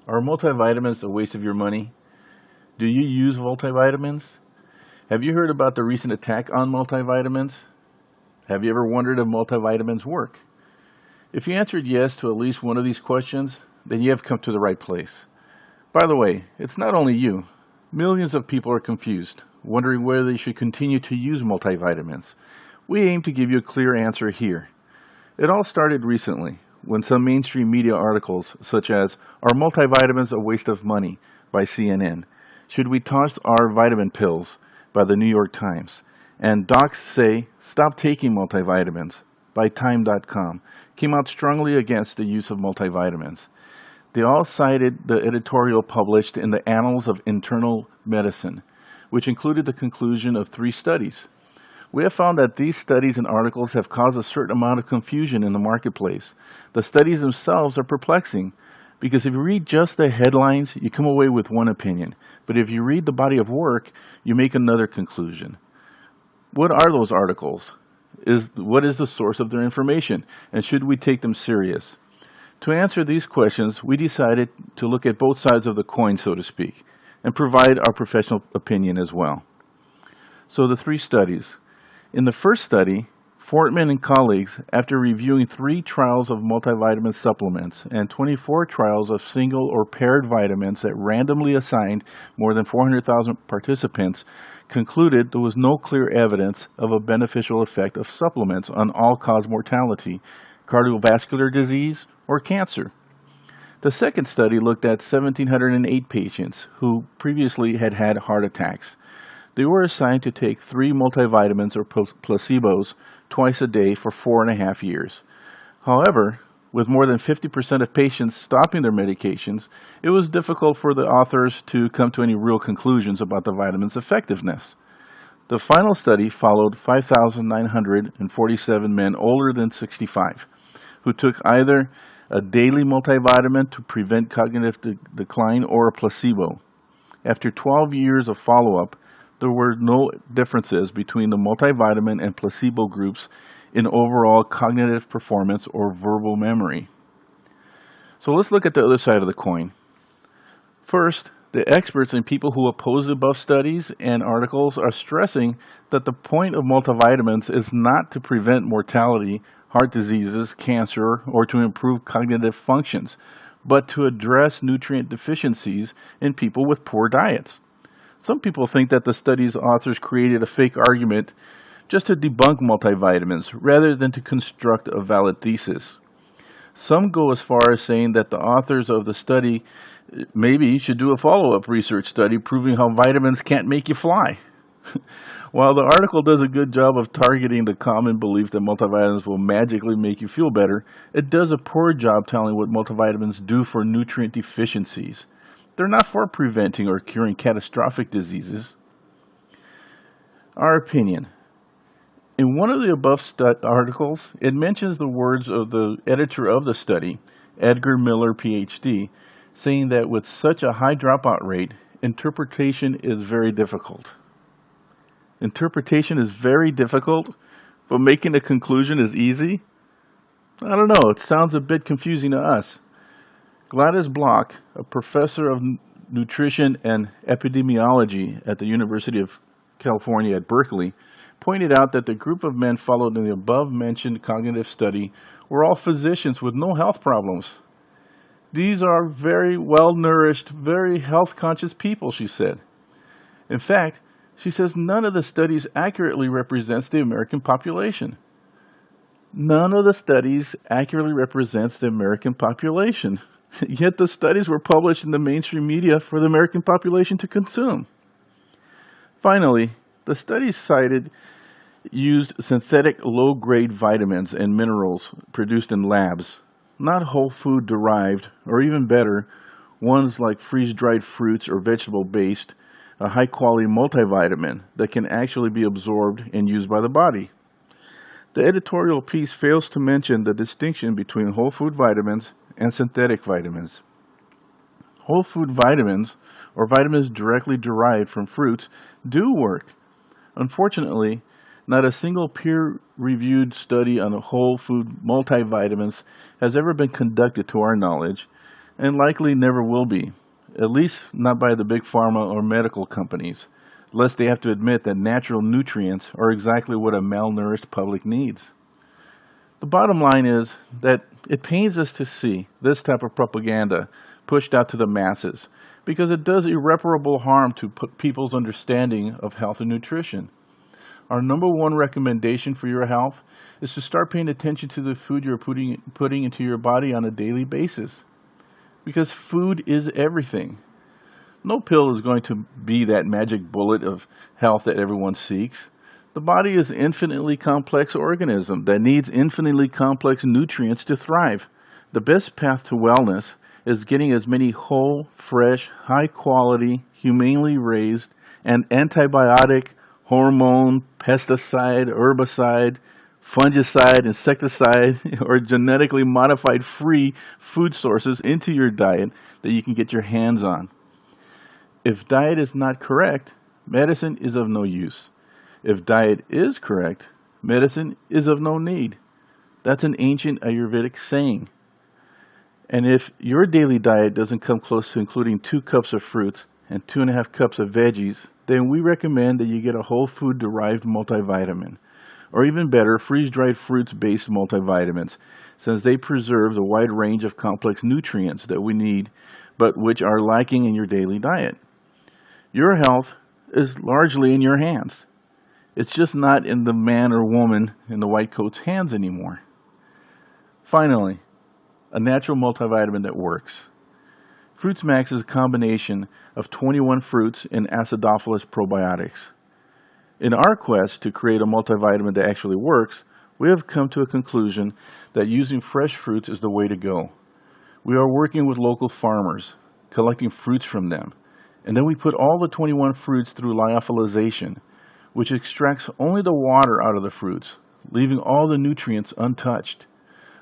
Are multivitamins a waste of your money? Do you use multivitamins? Have you heard about the recent attack on multivitamins? Have you ever wondered if multivitamins work? If you answered yes to at least one of these questions, then you have come to the right place. By the way, it's not only you. Millions of people are confused, wondering whether they should continue to use multivitamins. We aim to give you a clear answer here. It all started recently when some mainstream media articles, such as Are Multivitamins a Waste of Money by CNN, Should We Toss Our Vitamin Pills by the New York Times, and Docs Say Stop Taking Multivitamins by Time.com, came out strongly against the use of multivitamins. They all cited the editorial published in the Annals of Internal Medicine, which included the conclusion of 3 studies. We have found that these studies and articles have caused a certain amount of confusion in the marketplace. The studies themselves are perplexing because if you read just the headlines, you come away with one opinion. But if you read the body of work, you make another conclusion. What are those articles? What is the source of their information? And should we take them serious? To answer these questions, we decided to look at both sides of the coin, so to speak, and provide our professional opinion as well. So the 3 studies. In the first study, Fortman and colleagues, after reviewing 3 trials of multivitamin supplements and 24 trials of single or paired vitamins that randomly assigned more than 400,000 participants, concluded there was no clear evidence of a beneficial effect of supplements on all-cause mortality, cardiovascular disease, or cancer. The second study looked at 1,708 patients who previously had had heart attacks. They were assigned to take 3 multivitamins or placebos twice a day for 4.5 years. However, with more than 50% of patients stopping their medications, it was difficult for the authors to come to any real conclusions about the vitamin's effectiveness. The final study followed 5,947 men older than 65 who took either a daily multivitamin to prevent cognitive decline or a placebo. After 12 years of follow-up, there were no differences between the multivitamin and placebo groups in overall cognitive performance or verbal memory. So let's look at the other side of the coin. First, the experts and people who oppose the above studies and articles are stressing that the point of multivitamins is not to prevent mortality, heart diseases, cancer, or to improve cognitive functions, but to address nutrient deficiencies in people with poor diets. Some people think that the study's authors created a fake argument just to debunk multivitamins rather than to construct a valid thesis. Some go as far as saying that the authors of the study maybe should do a follow-up research study proving how vitamins can't make you fly. While the article does a good job of targeting the common belief that multivitamins will magically make you feel better, it does a poor job telling what multivitamins do for nutrient deficiencies. They're not for preventing or curing catastrophic diseases. Our opinion. In one of the above articles, it mentions the words of the editor of the study, Edgar Miller, PhD, saying that with such a high dropout rate, interpretation is very difficult. Interpretation is very difficult, but making a conclusion is easy? I don't know, it sounds a bit confusing to us. Gladys Block, a professor of nutrition and epidemiology at the University of California at Berkeley, pointed out that the group of men followed in the above-mentioned cognitive study were all physicians with no health problems. These are very well-nourished, very health-conscious people, she said. In fact, she says none of the studies accurately represents the American population. None of the studies accurately represents the American population. Yet the studies were published in the mainstream media for the American population to consume. Finally, the studies cited used synthetic low-grade vitamins and minerals produced in labs, not whole food derived, or even better, ones like freeze-dried fruits or vegetable-based, a high-quality multivitamin that can actually be absorbed and used by the body. The editorial piece fails to mention the distinction between whole food vitamins and synthetic vitamins. Whole food vitamins, or vitamins directly derived from fruits, do work. Unfortunately, not a single peer-reviewed study on whole food multivitamins has ever been conducted to our knowledge, and likely never will be, at least not by the big pharma or medical companies, lest they have to admit that natural nutrients are exactly what a malnourished public needs. The bottom line is that it pains us to see this type of propaganda pushed out to the masses because it does irreparable harm to people's understanding of health and nutrition. Our number one recommendation for your health is to start paying attention to the food you're putting into your body on a daily basis. Because food is everything. No pill is going to be that magic bullet of health that everyone seeks. The body is an infinitely complex organism that needs infinitely complex nutrients to thrive. The best path to wellness is getting as many whole, fresh, high quality, humanely raised, and antibiotic, hormone, pesticide, herbicide, fungicide, insecticide, or genetically modified free food sources into your diet that you can get your hands on. If diet is not correct, medicine is of no use. If diet is correct, medicine is of no need. That's an ancient Ayurvedic saying. And if your daily diet doesn't come close to including 2 cups of fruits and 2.5 cups of veggies, then we recommend that you get a whole food derived multivitamin. Or even better, freeze-dried fruits-based multivitamins, since they preserve the wide range of complex nutrients that we need, but which are lacking in your daily diet. Your health is largely in your hands. It's just not in the man or woman in the white coat's hands anymore. Finally, a natural multivitamin that works. Fruits Max is a combination of 21 fruits and acidophilus probiotics. In our quest to create a multivitamin that actually works, we have come to a conclusion that using fresh fruits is the way to go. We are working with local farmers, collecting fruits from them, and then we put all the 21 fruits through lyophilization, which extracts only the water out of the fruits, leaving all the nutrients untouched.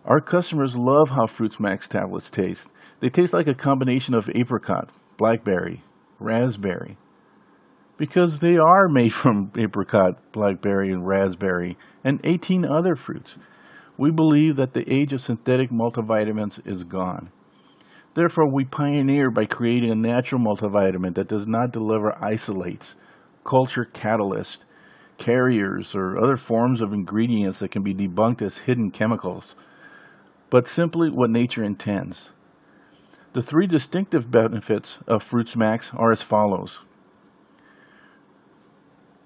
Our customers love how Fruits Max tablets taste. They taste like a combination of apricot, blackberry, raspberry, because they are made from apricot, blackberry, and raspberry, and 18 other fruits. We believe that the age of synthetic multivitamins is gone. Therefore, we pioneer by creating a natural multivitamin that does not deliver isolates, culture catalysts, carriers, or other forms of ingredients that can be debunked as hidden chemicals, but simply what nature intends. The 3 distinctive benefits of Fruits Max are as follows.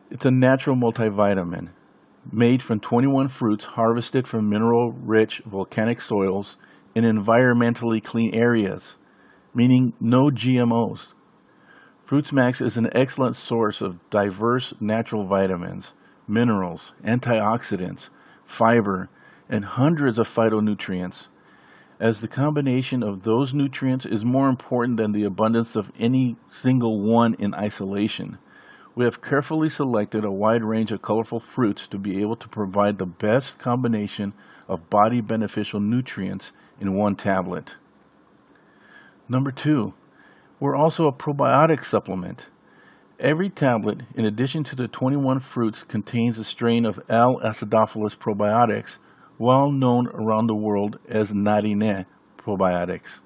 It's a natural multivitamin made from 21 fruits harvested from mineral-rich volcanic soils in environmentally clean areas, meaning no GMOs. Fruits Max is an excellent source of diverse natural vitamins, minerals, antioxidants, fiber, and hundreds of phytonutrients, as the combination of those nutrients is more important than the abundance of any single one in isolation. We have carefully selected a wide range of colorful fruits to be able to provide the best combination of body beneficial nutrients in one tablet. Number 2, we're also a probiotic supplement. Every tablet, in addition to the 21 fruits, contains a strain of L. acidophilus probiotics, well known around the world as Narine probiotics.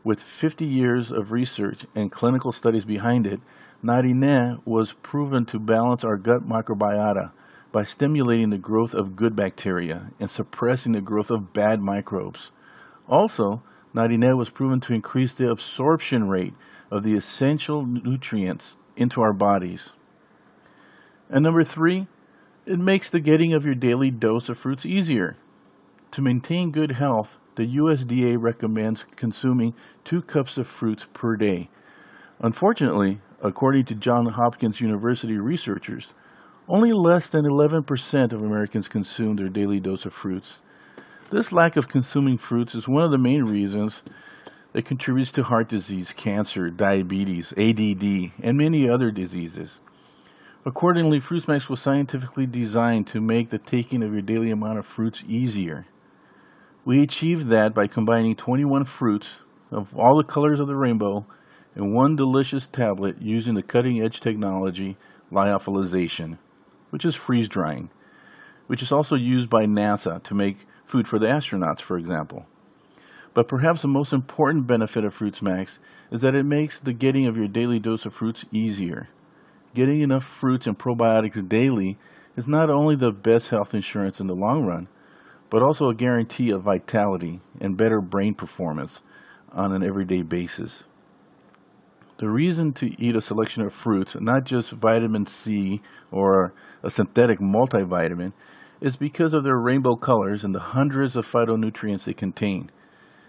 With 50 years of research and clinical studies behind it, Narine was proven to balance our gut microbiota by stimulating the growth of good bacteria and suppressing the growth of bad microbes. Also, Narine was proven to increase the absorption rate of the essential nutrients into our bodies. And number 3, it makes the getting of your daily dose of fruits easier. To maintain good health, the USDA recommends consuming 2 cups of fruits per day. Unfortunately, according to Johns Hopkins University researchers, only less than 11% of Americans consume their daily dose of fruits. This lack of consuming fruits is one of the main reasons that contributes to heart disease, cancer, diabetes, ADD, and many other diseases. Accordingly, Fruits Max was scientifically designed to make the taking of your daily amount of fruits easier. We achieved that by combining 21 fruits of all the colors of the rainbow in one delicious tablet using the cutting-edge technology lyophilization, which is freeze drying, which is also used by NASA to make food for the astronauts, for example. But perhaps the most important benefit of Fruits Max is that it makes the getting of your daily dose of fruits easier. Getting enough fruits and probiotics daily is not only the best health insurance in the long run, but also a guarantee of vitality and better brain performance on an everyday basis. The reason to eat a selection of fruits, not just vitamin C or a synthetic multivitamin, is because of their rainbow colors and the hundreds of phytonutrients they contain.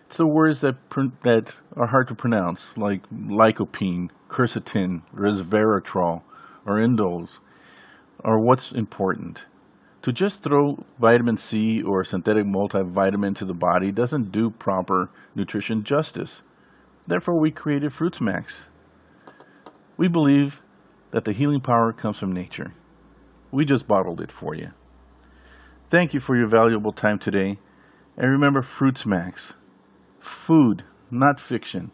It's the words that are hard to pronounce, like lycopene, quercetin, resveratrol, or indoles, are what's important. To just throw vitamin C or synthetic multivitamin to the body doesn't do proper nutrition justice. Therefore, we created Fruits Max. We believe that the healing power comes from nature. We just bottled it for you. Thank you for your valuable time today. And remember Fruits Max. Food, not fiction.